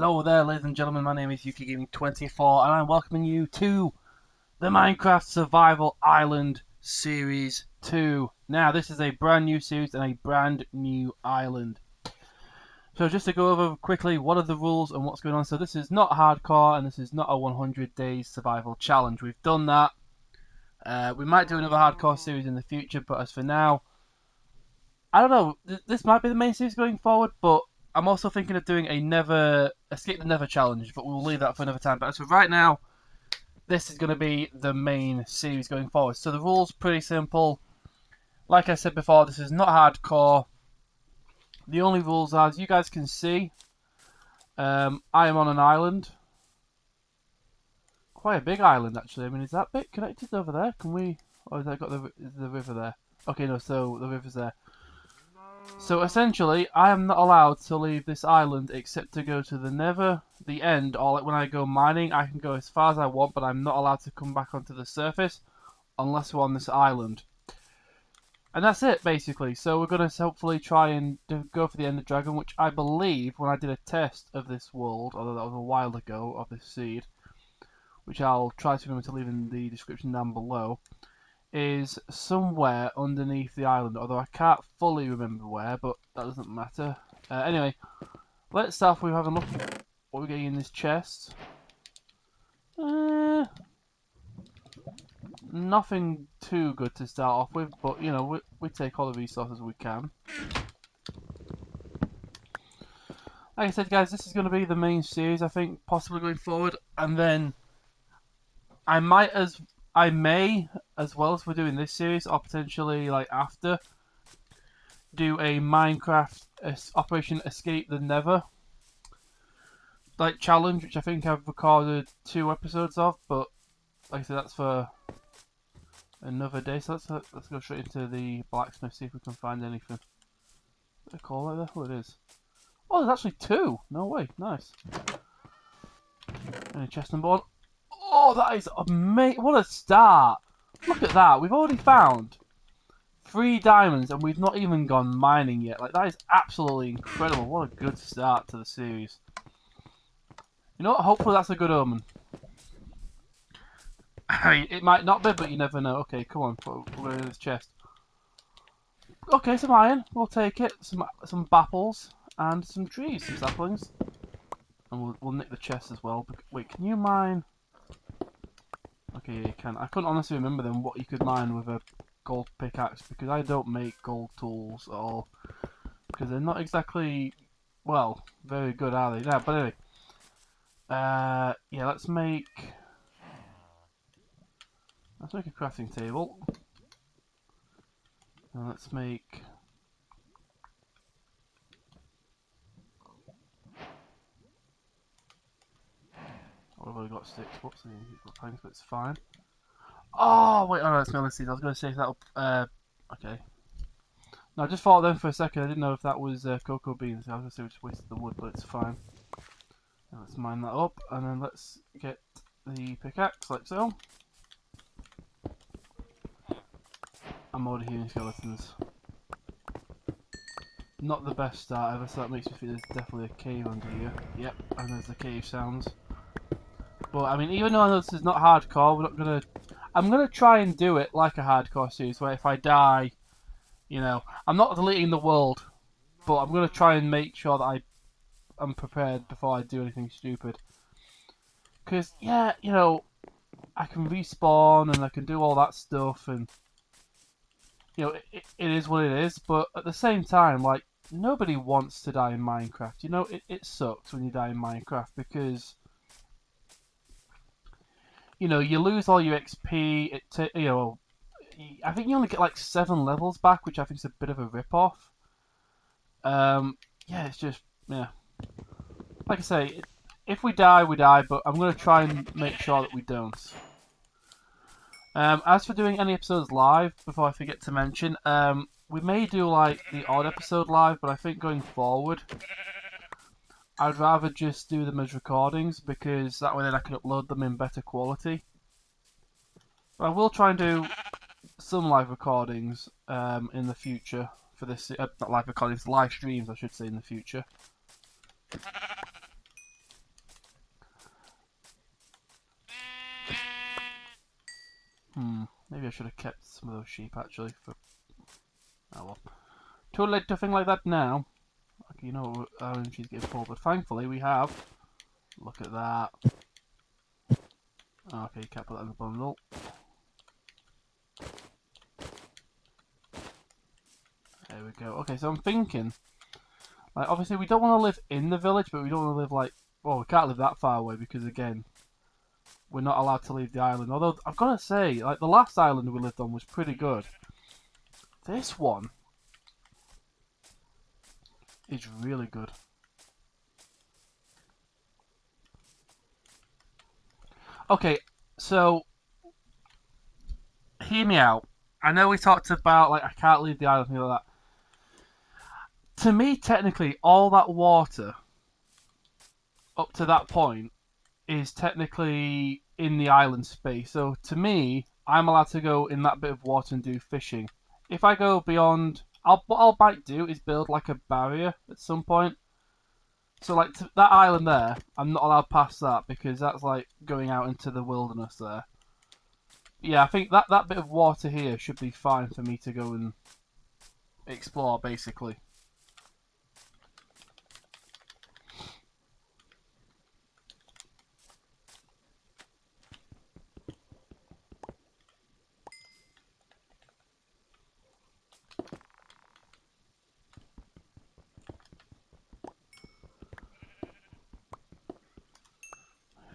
Hello there, ladies and gentlemen. My name is Yuki Gaming 24, and I'm welcoming you to the Minecraft Survival Island Series 2. Now, this is a brand new series and a brand new island. So, just to go over quickly, what are the rules and what's going on? So, this is not hardcore, and this is not a 100 days survival challenge. We've done that. We might do another hardcore series in the future, but as for now, I don't know. This might be the main series going forward, but I'm also thinking of doing a Escape the Nether challenge, but we'll leave that for another time. But as for right now, this is going to be the main series going forward. So the rules pretty simple. Like I said before, this is not hardcore. The only rules are, as you guys can see, I am on an island. Quite a big island, actually. I mean, is that bit connected over there? Can we... Or has that got is the river there? Okay, no, so the river's there. So essentially, I am not allowed to leave this island except to go to the Nether, the end, or like when I go mining, I can go as far as I want, but I'm not allowed to come back onto the surface unless we're on this island. And that's it, basically. So we're going to hopefully try and go for the Ender Dragon, which I believe, when I did a test of this world, although that was a while ago, of this seed, which I'll try to remember to leave in the description down below, is somewhere underneath the island, although I can't fully remember where, but that doesn't matter. Anyway, let's start off with having a look at what we're getting in this chest. Nothing too good to start off with, but you know, we take all the resources we can. Like I said, guys, this is going to be the main series, I think, possibly going forward, and then I may, as well as we're doing this series, or potentially like after, do a Minecraft Operation Escape the Nether like challenge, which I think I've recorded 2 episodes of, but like I said, that's for another day. So let's go straight into the blacksmith, see if we can find anything. Is it a coal right there? Oh, it is. Oh, there's actually 2. No way. Nice. And a chest and board. Oh, that is amazing! What a start! Look at that. We've already found 3 diamonds, and we've not even gone mining yet. Like, that is absolutely incredible. What a good start to the series. You know what? Hopefully that's a good omen. I mean, it might not be, but you never know. Okay, come on. We'll go into this chest. Okay, some iron. We'll take it. Some bapples and some trees, some saplings. And we'll nick the chest as well. Wait, can you mine? Okay, yeah, you can. I couldn't honestly remember then what you could mine with a gold pickaxe, because I don't make gold tools at all. Because they're not exactly, well, very good, are they? Yeah, but anyway. Yeah, let's make a crafting table. And let's make... What have I got? 6. What's the thanks, but it's fine. Oh wait, oh no, it's melon seeds. I was going to say if that'll. Okay. No, I just thought then for a second. I didn't know if that was cocoa beans. I was going to say we just wasted the wood, but it's fine. Now let's mine that up, and then let's get the pickaxe like so. I'm already hearing skeletons. Not the best start ever, so that makes me feel there's definitely a cave under here. Yep, and there's the cave sounds. But I mean, even though this is not hardcore, we're not gonna. I'm gonna try and do it like a hardcore series, where if I die, you know, I'm not deleting the world, but I'm gonna try and make sure that I'm prepared before I do anything stupid. Because yeah, you know, I can respawn and I can do all that stuff, and you know, it is what it is. But at the same time, like, nobody wants to die in Minecraft. You know, it sucks when you die in Minecraft because, you know, you lose all your XP. You know, I think you only get like 7 levels back, which I think is a bit of a rip-off. Yeah, it's just, yeah. Like I say, if we die, we die, but I'm going to try and make sure that we don't. As for doing any episodes live, before I forget to mention, we may do like the odd episode live, but I think going forward, I'd rather just do them as recordings, because that way then I can upload them in better quality. But I will try and do some live recordings in the future for this, not live recordings, live streams I should say in the future. Maybe I should have kept some of those sheep actually for... Oh well. Too late to think like that now. Okay, you know how she's getting full, but thankfully we have... Look at that. Okay, you can't put that in the bundle. There we go. Okay, so I'm thinking... Like, obviously we don't want to live in the village, but we don't want to live like... Well, we can't live that far away because, again, we're not allowed to leave the island. Although, I've got to say, like, the last island we lived on was pretty good. This one is really good. Okay, so, hear me out. I know we talked about, like, I can't leave the island, things like that. To me, technically, all that water up to that point is technically in the island space. So to me, I'm allowed to go in that bit of water and do fishing. If I go beyond, what I might do is build like a barrier at some point. So like that island there, I'm not allowed past that because that's like going out into the wilderness there. Yeah, I think that bit of water here should be fine for me to go and explore basically.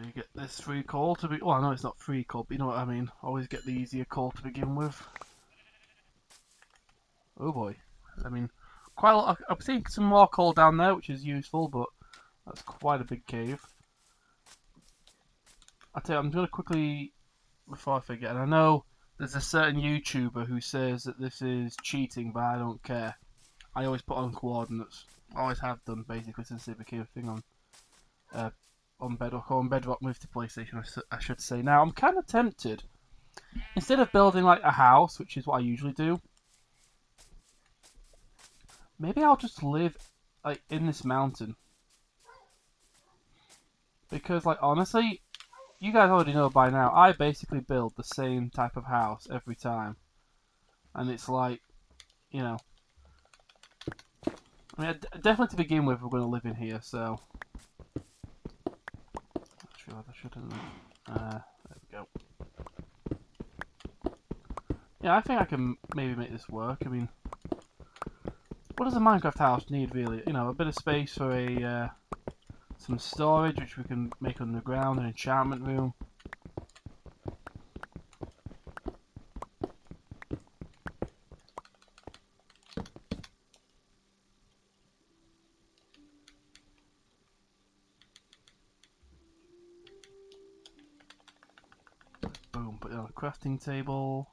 You get this free coal to be... Well, I know it's not free coal, but you know what I mean. Always get the easier coal to begin with. Oh boy. I mean, quite a lot... I've seen some more coal down there, which is useful, but that's quite a big cave. I tell you, I'm going to quickly... Before I forget, and I know there's a certain YouTuber who says that this is cheating, but I don't care. I always put on coordinates. Always have done, basically, since it became a thing on Bedrock, or on Bedrock moved to PlayStation, I should say. Now, I'm kind of tempted, instead of building like a house, which is what I usually do, maybe I'll just live like in this mountain. Because, like, honestly, you guys already know by now, I basically build the same type of house every time. And it's like, you know, I mean, definitely to begin with, we're going to live in here, so... I shouldn't. There we go. Yeah, I think I can maybe make this work. I mean, what does a Minecraft house need, really? You know, a bit of space for a some storage, which we can make underground, an enchantment room. Boom, put it on a crafting table.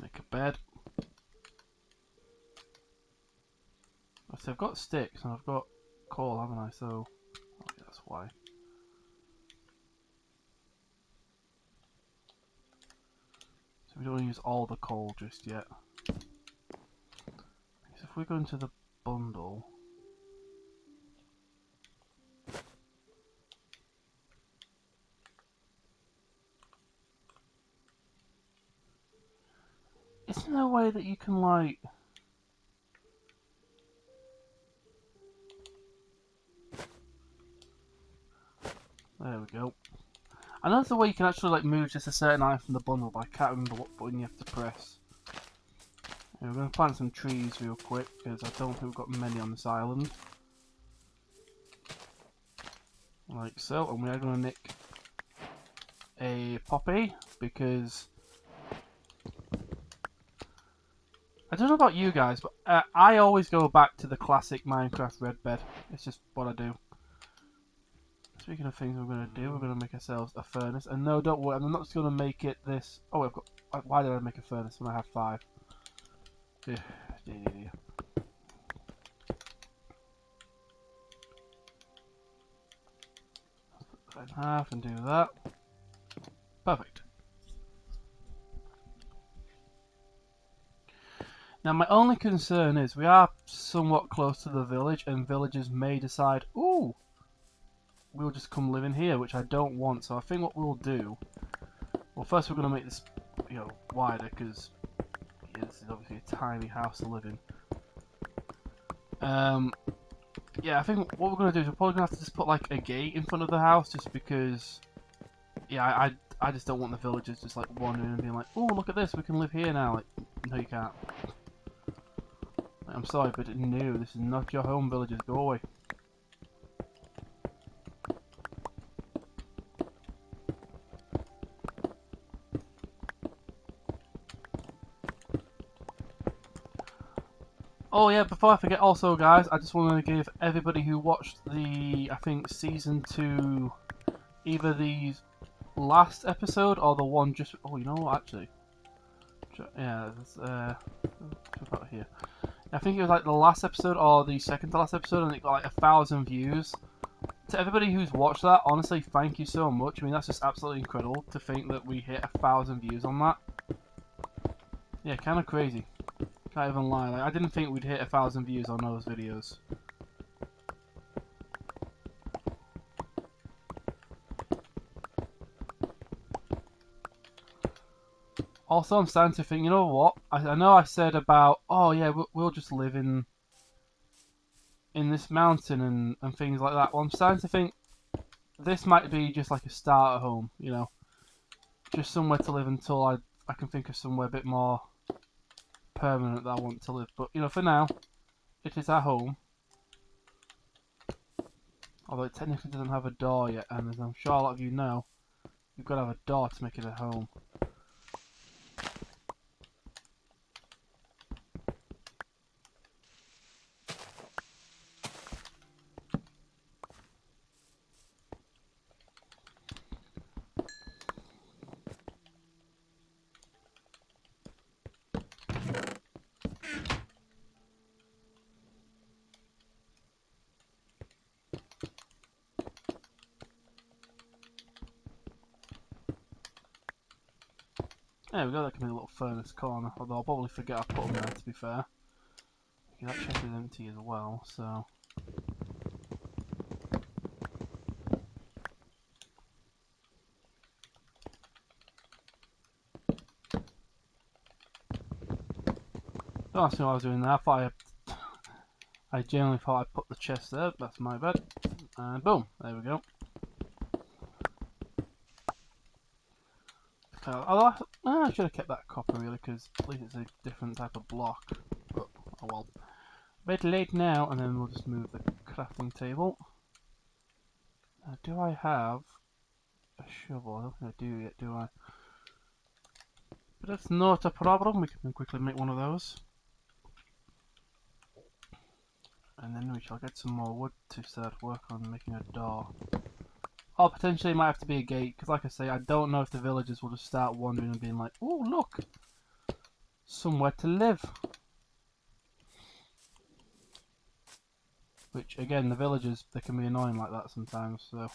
Make a bed. So I've got sticks and I've got coal, haven't I? So oh, yeah, that's why. So we don't want to use all the coal just yet. So if we go into the bundle. Isn't there a way that you can, like... There we go. I know there's a way you can actually, like, move just a certain item from the bundle, but I can't remember what button you have to press. Yeah, we're going to plant some trees real quick, because I don't think we've got many on this island. Like so, and we are going to nick a poppy, because... I don't know about you guys, but I always go back to the classic Minecraft red bed. It's just what I do. Speaking of things we're going to do, we're going to make ourselves a furnace. And no, don't worry, I'm not just going to make it this... Oh, I've got... Why did I make a furnace when I have 5? Yeah. Cut in half and do that. Perfect. Now, my only concern is we are somewhat close to the village, and villagers may decide, ooh, we'll just come live in here, which I don't want. So I think what we'll do Well, first we're going to make this, you know, wider, because yeah, this is obviously a tiny house to live in. Yeah, I think what we're going to do is we're probably going to have to just put like a gate in front of the house, just because, yeah, I just don't want the villagers just like wandering and being like, oh, look at this, we can live here now. Like, no, you can't. Like, I'm sorry, but no, this is not your home, villagers. Go away. Oh yeah, before I forget also guys, I just want to give everybody who watched the, I think, season 2, either the last episode or the one just, oh you know what actually, yeah, there's, about here. I think it was like the last episode or the second to last episode and it got like 1,000 views. To everybody who's watched that, honestly, thank you so much. I mean, that's just absolutely incredible to think that we hit 1,000 views on that. Yeah, kind of crazy. Can't even lie, like, I didn't think we'd hit 1,000 views on those videos. Also, I'm starting to think, you know what? I know I said about, oh yeah, we'll just live in this mountain and things like that. Well, I'm starting to think this might be just like a starter home, you know? Just somewhere to live until I can think of somewhere a bit more permanent that I want to live. But, you know, for now, it is our home. Although it technically doesn't have a door yet, and as I'm sure a lot of you know, you've got to have a door to make it a home. There we go, that can be a little furnace corner, although I'll probably forget I put them there, to be fair. Okay, that chest is empty as well, so... Don't ask me what I was doing there, I thought I genuinely thought I put the chest there, that's my bad. And boom, there we go. Although I should have kept that copper really, because at least it's a different type of block. But, oh well. A bit late now, and then we'll just move the crafting table. Do I have a shovel? I don't think I do yet, do I? But that's not a problem, we can quickly make one of those. And then we shall get some more wood to start work on making a door. Or potentially it might have to be a gate, because like I say, I don't know if the villagers will just start wandering and being like, oh look! Somewhere to live! Which, again, the villagers, they can be annoying like that sometimes, so...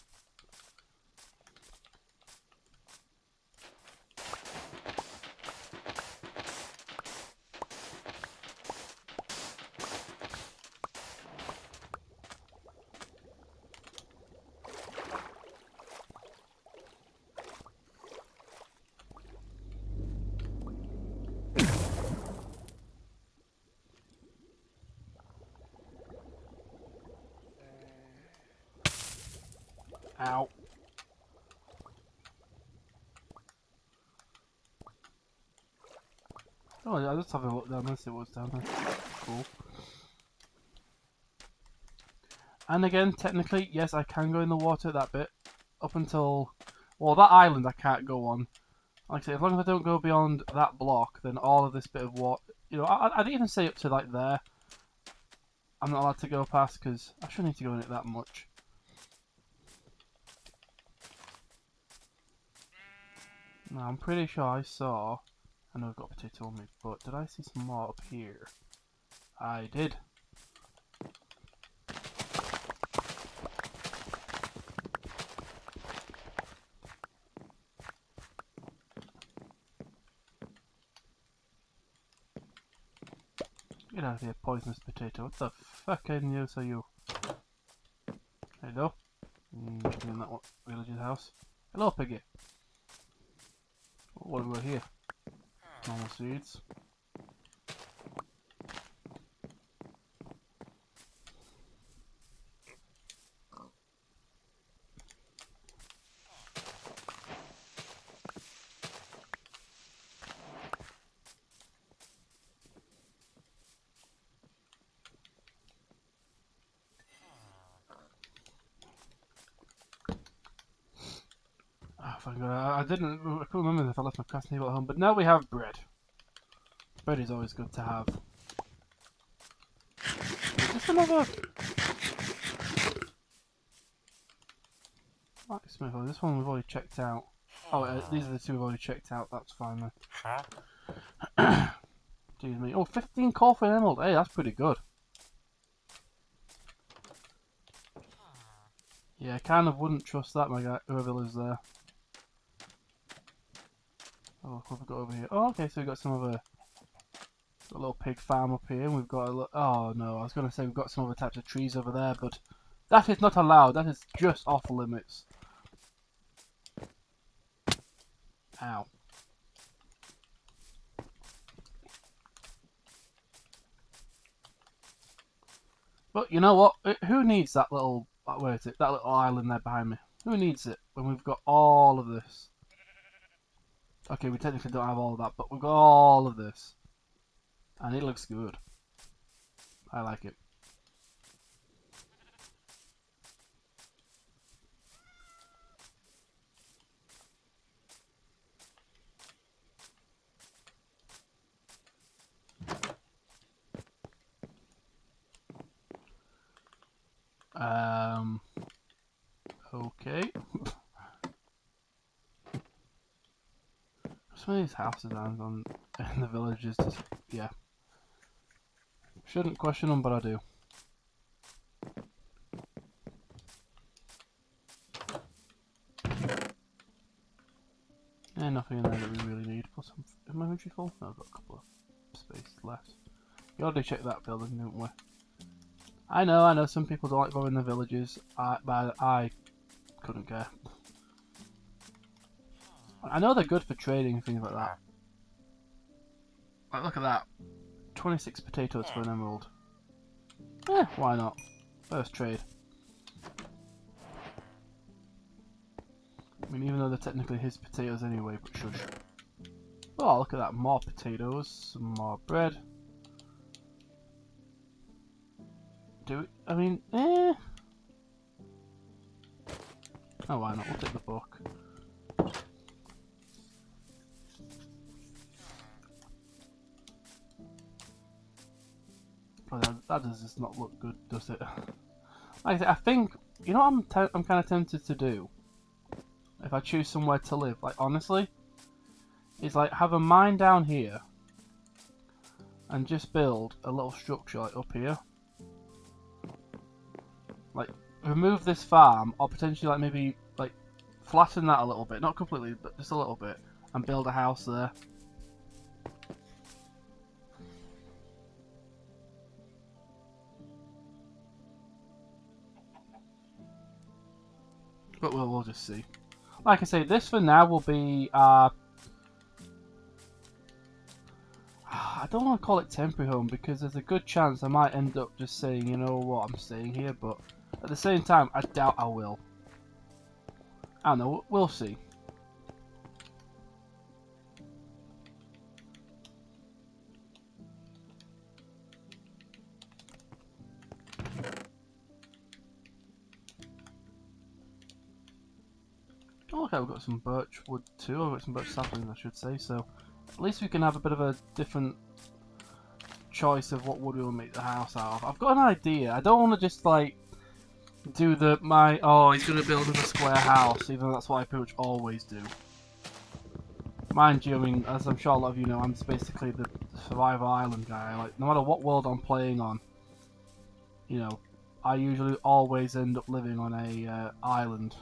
Ow. Oh, I just have a look down there, see what's down there. Cool. And again, technically, yes, I can go in the water that bit. Up until... Well, that island I can't go on. Like I say, as long as I don't go beyond that block, then all of this bit of water... You know, I'd even say up to, like, there. I'm not allowed to go past, because I shouldn't need to go in it that much. Now, I'm pretty sure I saw... I know I've got a potato on me, but did I see some more up here? I did. Get out of here, poisonous potato. What the fucking use are you? There you go. In that villager's house. Hello, piggy. What have we got here? Normal seeds. I couldn't remember if I left my crafting table at home, but now we have bread. Bread is always good to have. Is this another... This one we've already checked out. Oh, these are the two we've already checked out, that's fine then. Excuse me. Oh, 15 coffee and emerald. Hey, that's pretty good. Yeah, I kind of wouldn't trust that, my guy, whoever lives there. Oh, look what we've got over here. Oh, okay, so we've got some other... Got a little pig farm up here, and we've got a little... Oh, no, I was going to say we've got some other types of trees over there, but... That is not allowed, that is just off limits. Ow. But you know what? Who needs that little... Where is it? That little island there behind me. Who needs it when we've got all of this? Okay, we technically don't have all of that, but we've got all of this. And it looks good. I like it. Okay. Some of these houses on in the villages, just, yeah. Shouldn't question them, but I do. Nothing in there that we really need. Plus, is my inventory full? No, I've got a couple of space left. We already checked that building, didn't we? I know, some people don't like going in the villages, but I couldn't care. I know they're good for trading and things like that. Like, look at that. 26 potatoes for an emerald. Eh, why not? First trade. I mean, even though they're technically his potatoes anyway, but shush. Oh, look at that. More potatoes, some more bread. I mean, eh. Oh, why not? We'll take the book. Oh, that does just not look good, does it? Like I think, you know what I'm kind of tempted to do? If I choose somewhere to live, like honestly, is like have a mine down here and just build a little structure like up here. Like remove this farm, or potentially like maybe like flatten that a little bit, not completely, but just a little bit, and build a house there. But we'll just see. Like I say, this for now will be I don't want to call it temporary home because there's a good chance I might end up just saying, you know what, I'm staying here, but at the same time, I doubt I will. I don't know, we'll see. Oh, okay, we've got some birch wood too. I've got some birch saplings, I should say. So at least we can have a bit of a different choice of what wood we'll make the house out of. I've got an idea. I don't want to just like do oh, he's gonna build us a square house, even though that's what I pretty much always do. Mind you, I mean, as I'm sure a lot of you know, I'm just basically the survival island guy. Like, no matter what world I'm playing on, you know, I usually always end up living on a island.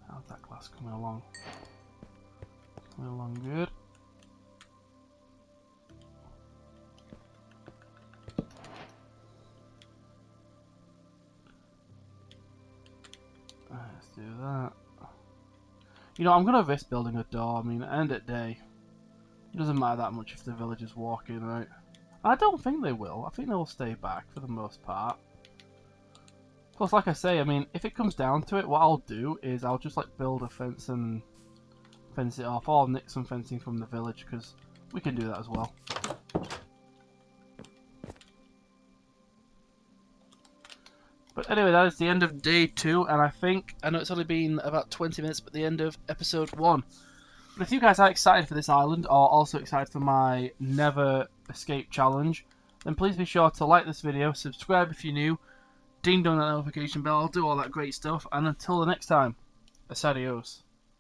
How's that glass coming along? Coming along good. Let's do that. You know, I'm going to risk building a door. I mean, at the end of the day, it doesn't matter that much if the villagers walk in, right? I don't think they will. I think they'll stay back for the most part. Plus, like I say, I mean, if it comes down to it, what I'll do is I'll just like build a fence and fence it off, or I'll nick some fencing from the village, because we can do that as well. But anyway, that is the end of day 2, and I know it's only been about 20 minutes, but the end of episode 1. But if you guys are excited for this island, or also excited for my Never Escape challenge, then please be sure to like this video, subscribe if you're new, ding dong that notification bell, I'll do all that great stuff, and until the next time, adios.